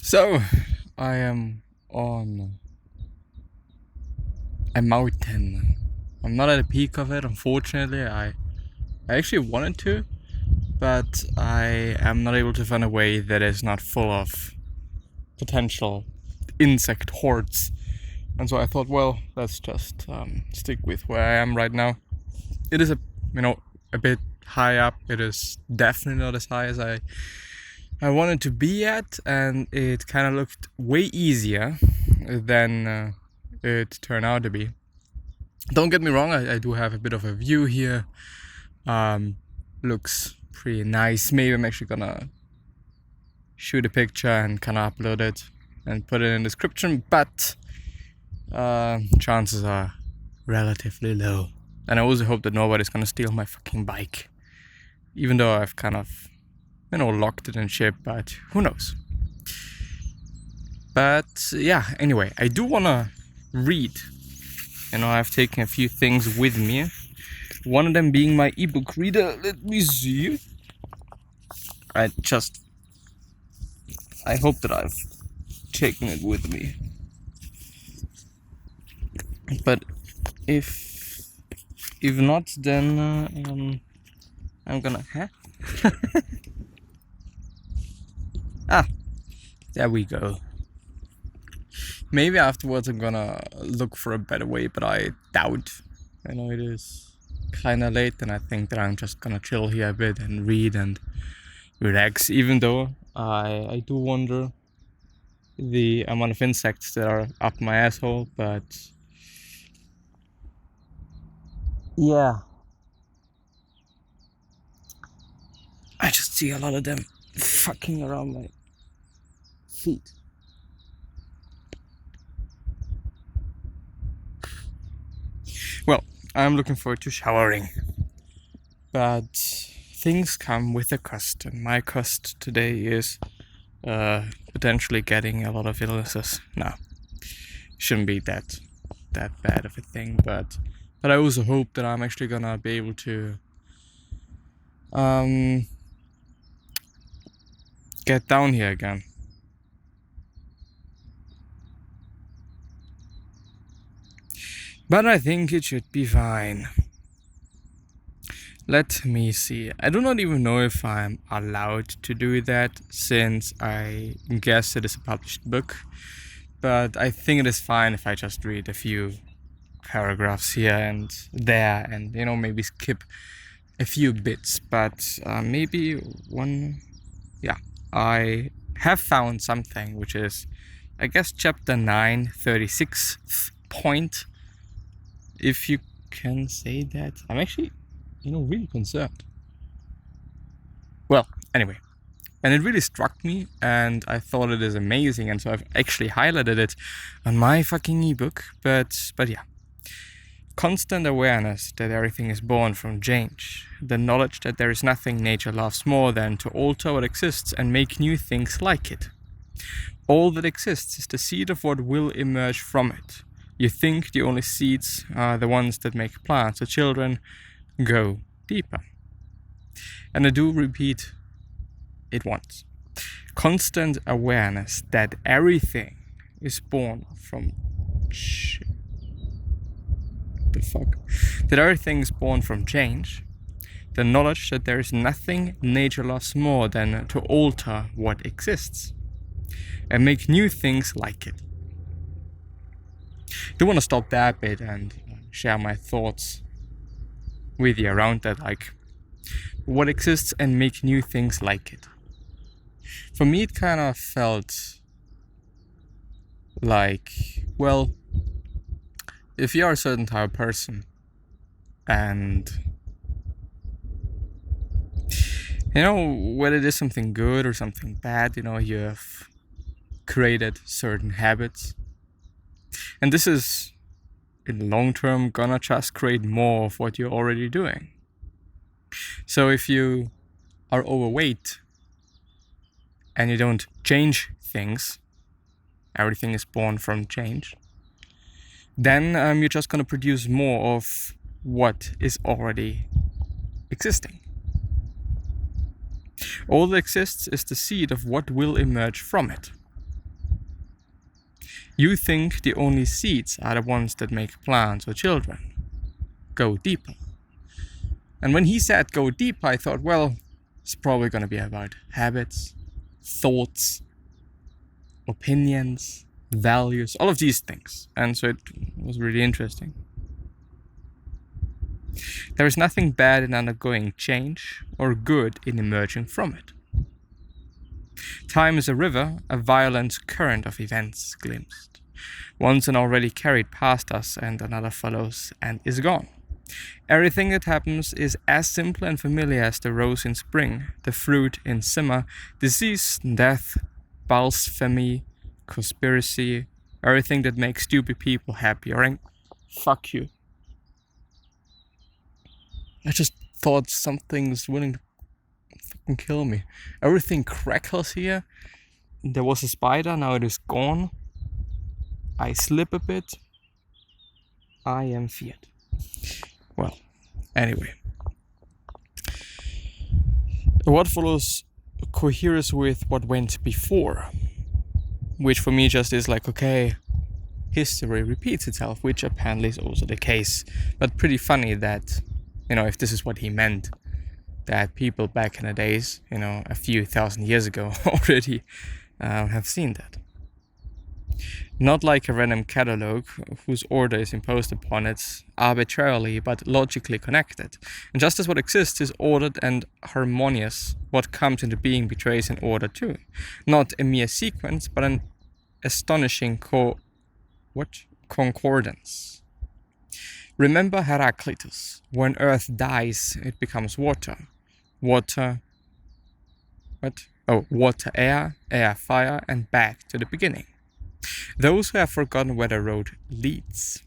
So, I am on a mountain. I'm not at the peak of it, unfortunately. I actually wanted to, but I am not able to find a way that is not full of potential insect hordes. And so I thought, well, let's just stick with where I am right now. It is a bit high up. It is definitely not as high as I wanted to be at, and it kind of looked way easier than it turned out to be. Don't get me wrong, I do have a bit of a view here. Looks pretty nice. Maybe I'm actually gonna shoot a picture and kind of upload it and put it in the description, but chances are relatively low. And I also hope that nobody's gonna steal my fucking bike, even though I've kind of locked it in ship, but who knows. But yeah, anyway, I do wanna read. I've taken a few things with me. One of them being my ebook reader. Let me see. I hope that I've taken it with me. But if not, then I'm gonna. There we go. Maybe afterwards I'm gonna look for a better way, but I doubt. It is kind of late, and I think that I'm just gonna chill here a bit and read and relax, even though I do wonder the amount of insects that are up my asshole, but yeah, I just see a lot of them fucking around my feet. Well, I'm looking forward to showering, but things come with a cost, and my cost today is potentially getting a lot of illnesses. No, shouldn't be that bad of a thing, but I also hope that I'm actually gonna be able to get down here again. But I think it should be fine. Let me see. I do not even know if I'm allowed to do that, since I guess it is a published book. But I think it is fine if I just read a few paragraphs here and there, and maybe skip a few bits. But maybe one. Yeah, I have found something, which is, I guess, chapter 9, 36th point. If you can say that. I'm actually, really concerned. Well, anyway. And it really struck me, and I thought it is amazing, and so I've actually highlighted it on my fucking ebook. But yeah. Constant awareness that everything is born from change. The knowledge that there is nothing nature loves more than to alter what exists and make new things like it. All that exists is the seed of what will emerge from it. You think the only seeds are the ones that make plants, so children, go deeper. And I do repeat it once. Constant awareness that everything is born from that everything is born from change. The knowledge that there is nothing nature loves more than to alter what exists and make new things like it. I do want to stop there a bit and share my thoughts with you around that, like what exists and make new things like it. For me, it kind of felt like, well, if you are a certain type of person and whether it is something good or something bad, you have created certain habits. And this is, in the long term, gonna just create more of what you're already doing. So if you are overweight and you don't change things, everything is born from change, then you're just gonna produce more of what is already existing. All that exists is the seed of what will emerge from it. You think the only seeds are the ones that make plants or children. Go deeper. And when he said go deeper, I thought, well, it's probably going to be about habits, thoughts, opinions, values, all of these things. And so it was really interesting. There is nothing bad in undergoing change or good in emerging from it. Time is a river, a violent current of events glimpsed. Once an already carried past us and another follows and is gone. Everything that happens is as simple and familiar as the rose in spring, the fruit in summer, disease, death, blasphemy, conspiracy, everything that makes stupid people happy or angry. Fuck you. I just thought something's willing to fucking kill me. Everything crackles here. There was a spider, now it is gone. I slip a bit. I am feared. Well, anyway. What follows coheres with what went before, which for me just is like, okay, history repeats itself, which apparently is also the case. But pretty funny that, if this is what he meant, that people back in the days, a few thousand years ago already have seen that. Not like a random catalogue whose order is imposed upon it arbitrarily but logically connected. And just as what exists is ordered and harmonious, what comes into being betrays an order too. Not a mere sequence, but an astonishing concordance. Remember Heraclitus. When earth dies, it becomes water. Water, air, air, fire, and back to the beginning. Those who have forgotten where the road leads.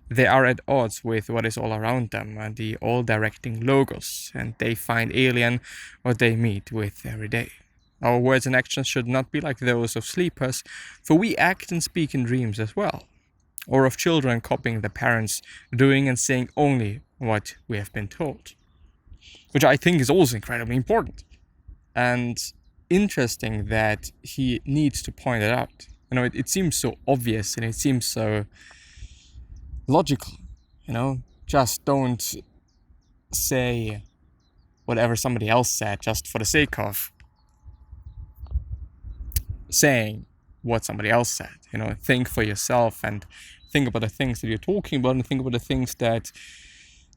They are at odds with what is all around them, the all-directing logos, and they find alien what they meet with every day. Our words and actions should not be like those of sleepers, for we act and speak in dreams as well, or of children copying their parents, doing and saying only what we have been told, which I think is also incredibly important, and interesting that he needs to point it out. It seems so obvious and it seems so logical, just don't say whatever somebody else said just for the sake of saying what somebody else said. Think for yourself and think about the things that you're talking about and think about the things that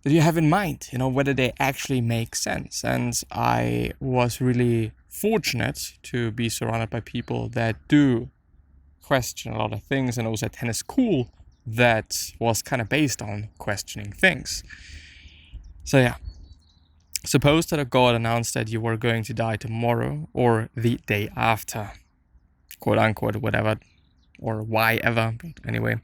you have in mind, whether they actually make sense. And I was really fortunate to be surrounded by people that do question a lot of things, and also attend a school that was kind of based on questioning things. So yeah, suppose that a god announced that you were going to die tomorrow or the day after, quote unquote, whatever, or why ever, but anyway,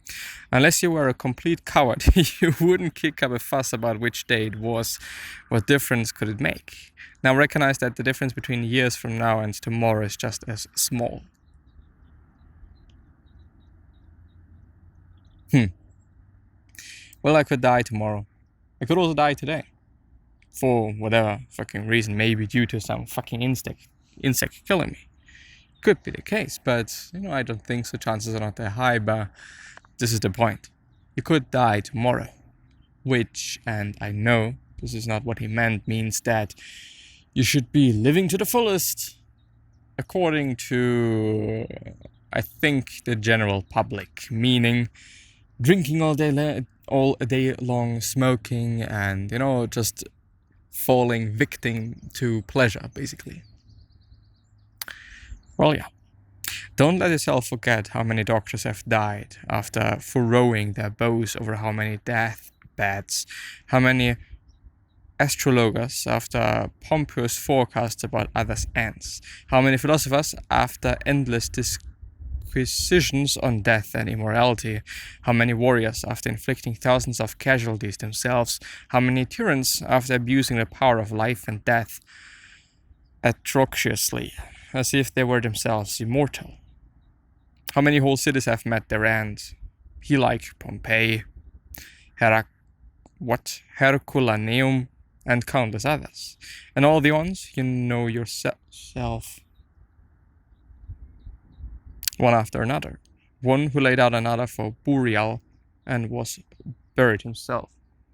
unless you were a complete coward, you wouldn't kick up a fuss about which day it was. What difference could it make? Now recognize that the difference between years from now and tomorrow is just as small. Well, I could die tomorrow. I could also die today. For whatever fucking reason, maybe due to some fucking insect killing me. Could be the case, but, I don't think so. Chances are not that high, but this is the point. You could die tomorrow. Which, and I know this is not what he meant, means that you should be living to the fullest, according to, I think, the general public, meaning drinking all day long, smoking, and just falling victim to pleasure, basically. Well, yeah. Don't let yourself forget how many doctors have died after furrowing their bows over how many deathbeds, how many astrologers after pompous forecasts about others' ends, how many philosophers after endless disquisitions on death and immorality, how many warriors after inflicting thousands of casualties themselves, how many tyrants after abusing the power of life and death atrociously, as if they were themselves immortal. How many whole cities have met their end? He like Pompeii, Herculaneum, and countless others. And all the ones you know yourself, one after another. one who laid out another for burial and was buried himself.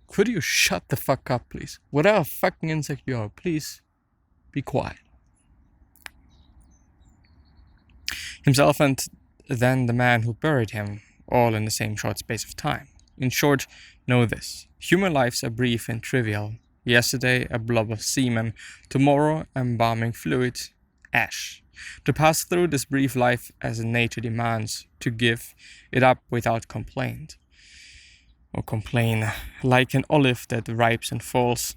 Could you shut the fuck up, please? Whatever fucking insect you are, please be quiet. Himself and then the man who buried him, all in the same short space of time. In short, know this. Human lives are brief and trivial. Yesterday, a blob of semen. Tomorrow, embalming fluid. Ash. To pass through this brief life as nature demands, to give it up without complaint. Or complain, like an olive that ripes and falls,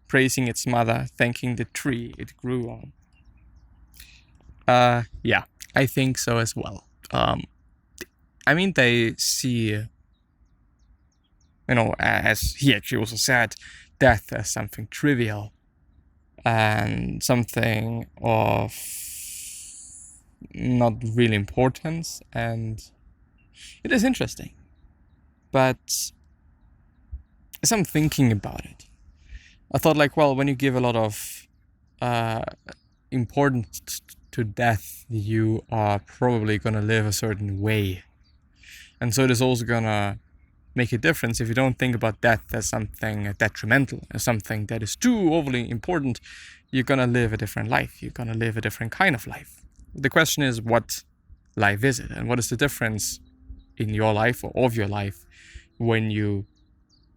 praising its mother, thanking the tree it grew on. Yeah, I think so as well. I mean, they see, as he actually also said, death as something trivial and something of not really importance, and it is interesting. But as I'm thinking about it, I thought when you give a lot of importance to death, you are probably gonna live a certain way. And so it is also gonna make a difference if you don't think about death as something detrimental, as something that is too overly important. You're gonna live a different life. You're gonna live a different kind of life. The question is, what life is it? And what is the difference in your life or of your life when you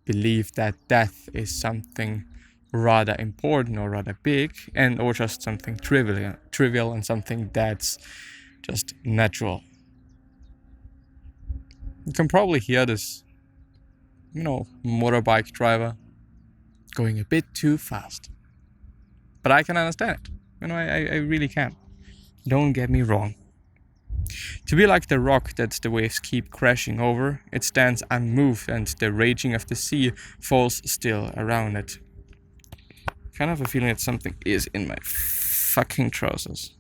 believe that death is something rather important or rather big, and or just something trivial and something that's just natural? You can probably hear this, motorbike driver going a bit too fast. But I can understand it. I really can. Don't get me wrong. To be like the rock that the waves keep crashing over, it stands unmoved and the raging of the sea falls still around it. I kind of have a feeling that something is in my fucking trousers.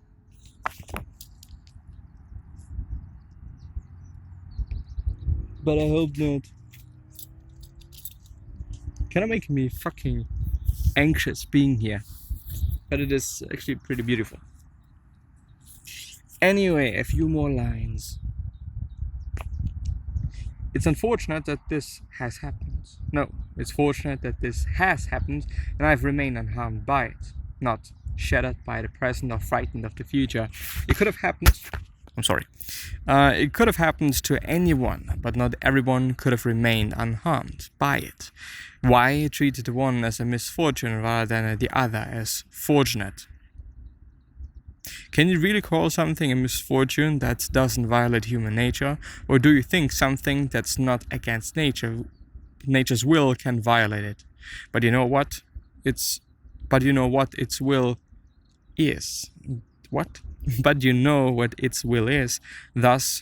But I hope not. Kind of making me fucking anxious being here. But it is actually pretty beautiful. Anyway, a few more lines. It's unfortunate that this has happened. No, it's fortunate that this has happened and I've remained unharmed by it, not shattered by the present or frightened of the future. It could have happened. It could have happened to anyone, but not everyone could have remained unharmed by it. Why treat the one as a misfortune rather than the other as fortunate? Can you really call something a misfortune that doesn't violate human nature? Or do you think something that's not against nature's will can violate it? But you know what? Its will is. What? But you know what its will is. Thus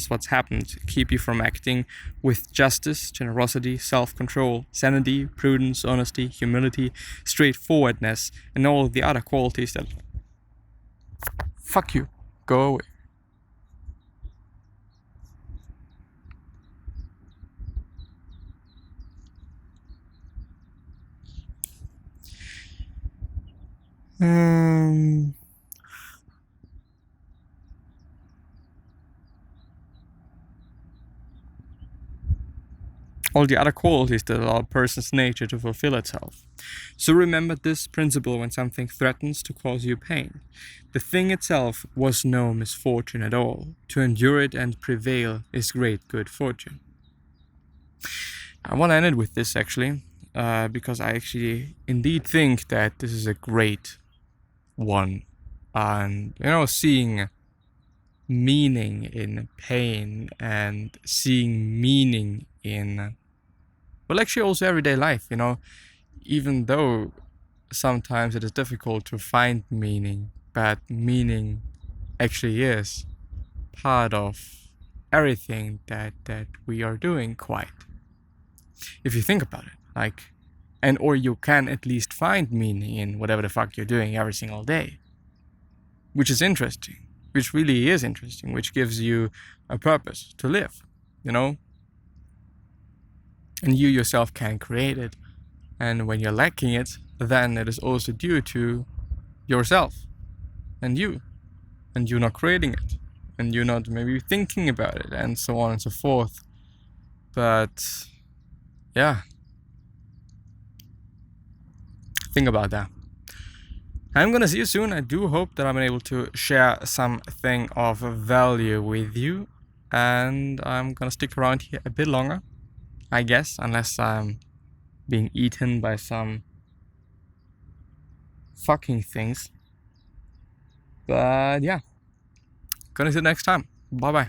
what's happened keep you from acting with justice, generosity, self-control, sanity, prudence, honesty, humility, straightforwardness, and all the other qualities that fuck you, go away. All the other qualities that allow a person's nature to fulfill itself. So remember this principle when something threatens to cause you pain. The thing itself was no misfortune at all. To endure it and prevail is great good fortune. I want to end it with this actually, because I actually indeed think that this is a great one. And, seeing meaning in pain and seeing meaning in actually also everyday life, even though sometimes it is difficult to find meaning, but meaning actually is part of everything that we are doing, quite. If you think about it, or you can at least find meaning in whatever the fuck you're doing every single day, which is interesting, which really is interesting, which gives you a purpose to live, and you yourself can create it. And when you're lacking it, then it is also due to yourself and you and you're not creating it, and you're not maybe thinking about it, and so on and so forth. But yeah, think about that. I'm gonna see you soon. I do hope that I'm able to share something of value with you, and I'm gonna stick around here a bit longer, I guess, unless I'm being eaten by some fucking things. But yeah, gonna see you next time. Bye bye.